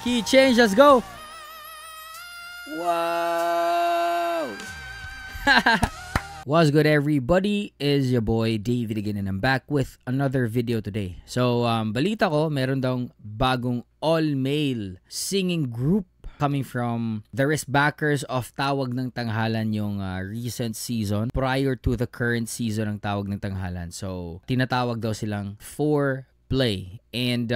Key change, let's go. Wow. What's good, everybody? Is your boy David again, and I'm back with another video today. So, balita ko, meron daw bagong all-male singing group coming from the risk backers of Tawag ng Tanghalan, yung recent season prior to the current season ng Tawag ng Tanghalan. So, tinatawag daw silang 4Play. And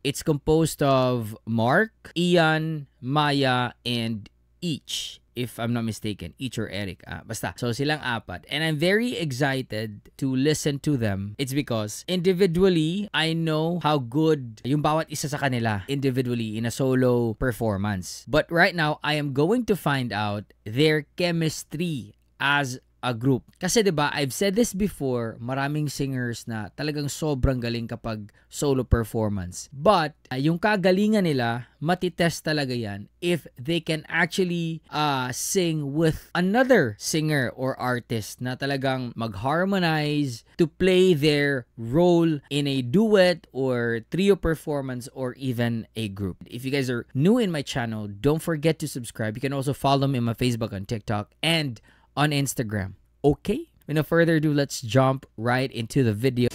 it's composed of Mark, Ian, Maya, and Each. If I'm not mistaken, Each or Eric. Basta. So, silang apat. And I'm very excited to listen to them. It's because individually, I know how good yung bawat isa sa kanila individually in a solo performance. But right now, I am going to find out their chemistry as a group. Kasi 'di ba, I've said this before, maraming singers na talagang sobrang galing kapag solo performance. But yung kagalingan nila, matitest talaga yan if they can actually sing with another singer or artist na talagang mag-harmonize to play their role in a duet or trio performance or even a group. If you guys are new in my channel, don't forget to subscribe. You can also follow me on my Facebook and TikTok and on Instagram. Okay? Without further ado, let's jump right into the video.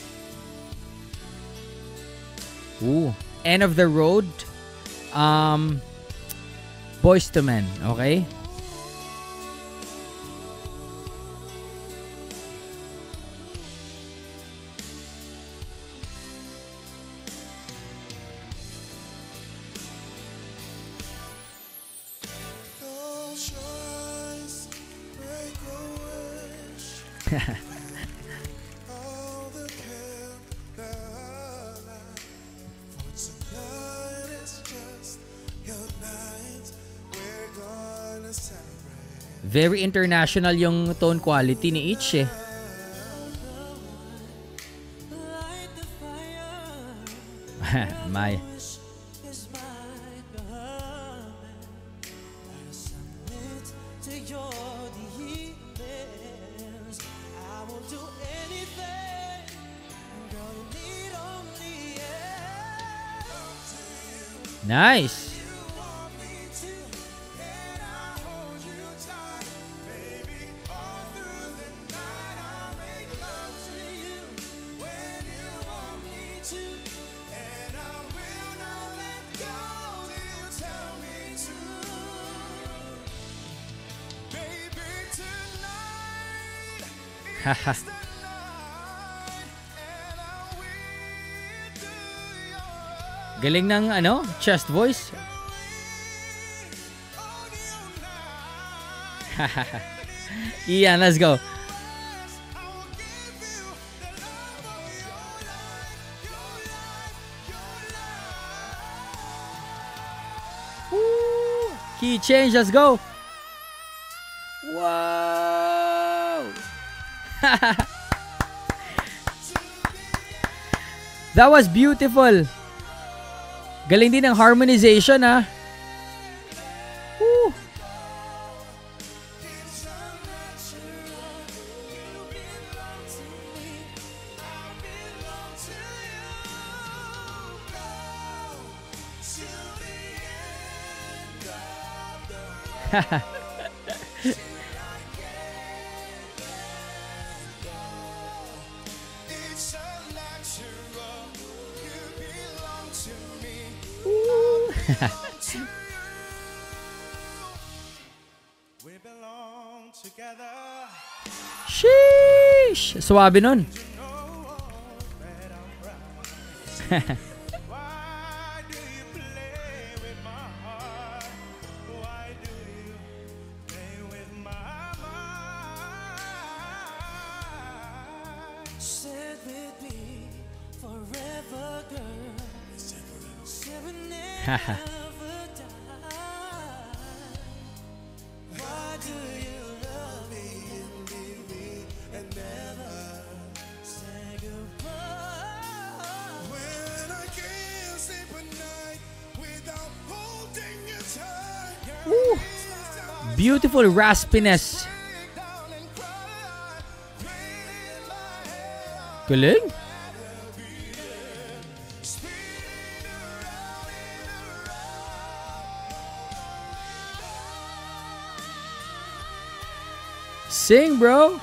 Ooh. End of the road. Boys to Men. Okay? Very international yung tone quality ni Each eh. My. Nice. Haha. Galing ng chest voice. Ian, let's go. Woo! Key change, let's go. Wow. That was beautiful. Galing din ng harmonization, ha. Woo. Sheesh! Suwabe nun. Haha. Beautiful raspiness. Galing. Sing, bro.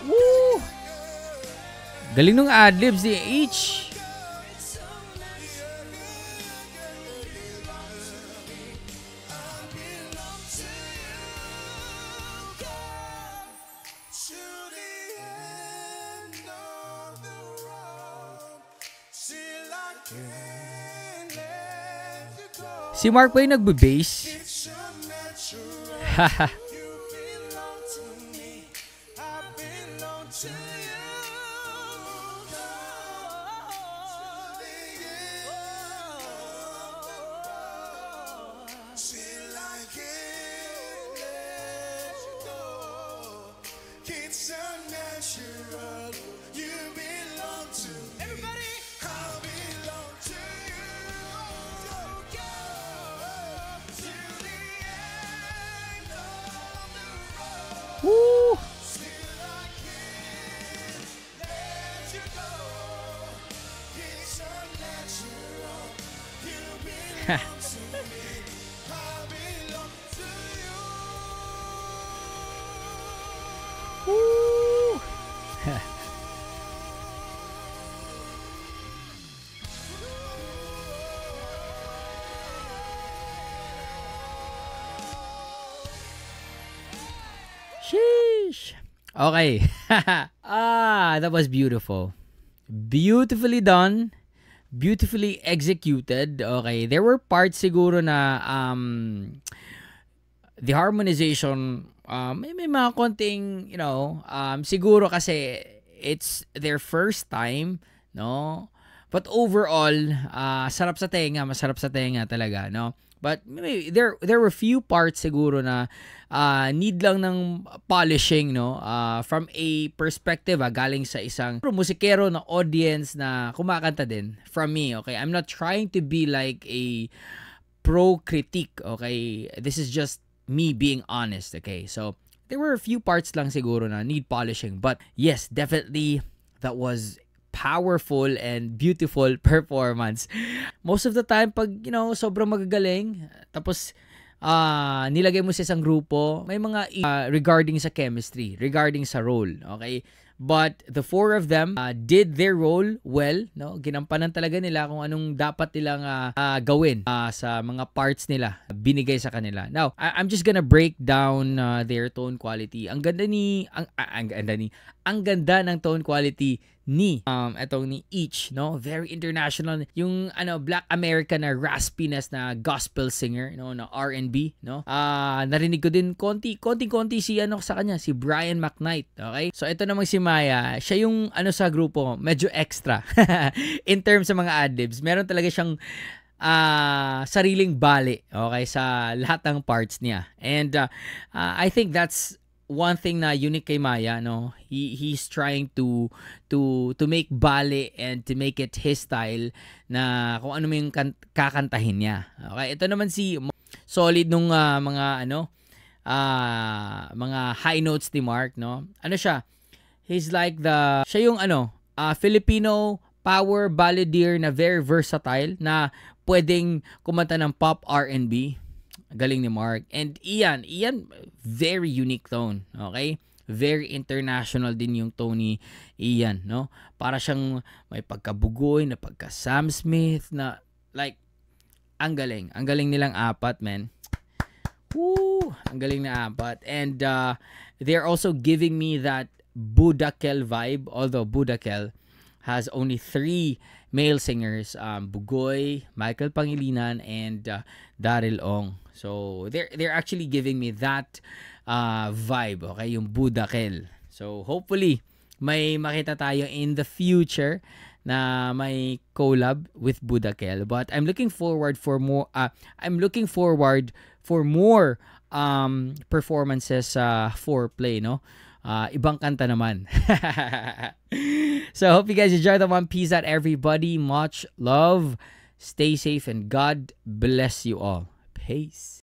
Woo! Galing nung adlibs ni H. Si Mark ba yung nagbe-bass? Haha. Woo! Woo! Sheesh. Okay. That was beautiful. Beautifully done. Beautifully executed. Okay. There were parts siguro na the harmonization may mga konting, siguro kasi it's their first time, no? But overall, sarap sa tenga, masarap sa tenga talaga, no? But there were few parts siguro na need lang ng polishing, no? From a perspective, galing sa isang musikero na audience na kumakanta din. From me, okay? I'm not trying to be like a pro critique, okay? This is just me being honest, okay? So there were a few parts lang siguro na need polishing, but yes, definitely that was powerful and beautiful performance. Most of the time pag sobrang magagaling, tapos nilagay mo sa isang grupo, may mga regarding sa chemistry, regarding sa role, okay? But the four of them did their role well, no? Ginampanan talaga nila kung anong dapat nilang gawin sa mga parts nila, binigay sa kanila. Now, I'm just gonna break down their tone quality. Ang ganda ng tone quality ni etong ni Each, no? Very international, yung Black American na raspiness na gospel singer, no, na R&B, no? Narinig ko din konti si sa kanya, si Brian McKnight, okay? So ito namang si Maya, siya yung sa grupo, medyo extra in terms sa mga adlibs. Meron talaga siyang sariling bali, okay, sa lahat ng parts niya. And I think that's one thing na unique kay Maya, no? He's trying to make bale and to make it his style na kung ano yung kakantahin niya. Okay, ito naman si solid nung mga mga high notes ni Mark, no? Siya? He's like siya yung Filipino power balladeer na very versatile na pwedeng kumanta ng pop R&B. Galing ni Mark. And Ian, very unique tone, okay? Very international din yung tone ni Ian, no? Para siyang may pagkabugoy, na pagka Sam Smith, na like, ang galing nilang apat, man. Woo! Ang galing na apat. And they're also giving me that Budakel vibe, although Budakel has only 3 male singers, Bugoy, Michael Pangilinan, and Daryl Ong. So they're actually giving me that vibe, okay, yung Budakel. So hopefully may makita tayo in the future na may collab with Budakel. But I'm looking forward for more. Performances sa foreplay, no? Ibang kanta naman. So I hope you guys enjoy the one. Peace out, everybody. Much love. Stay safe and God bless you all. Peace.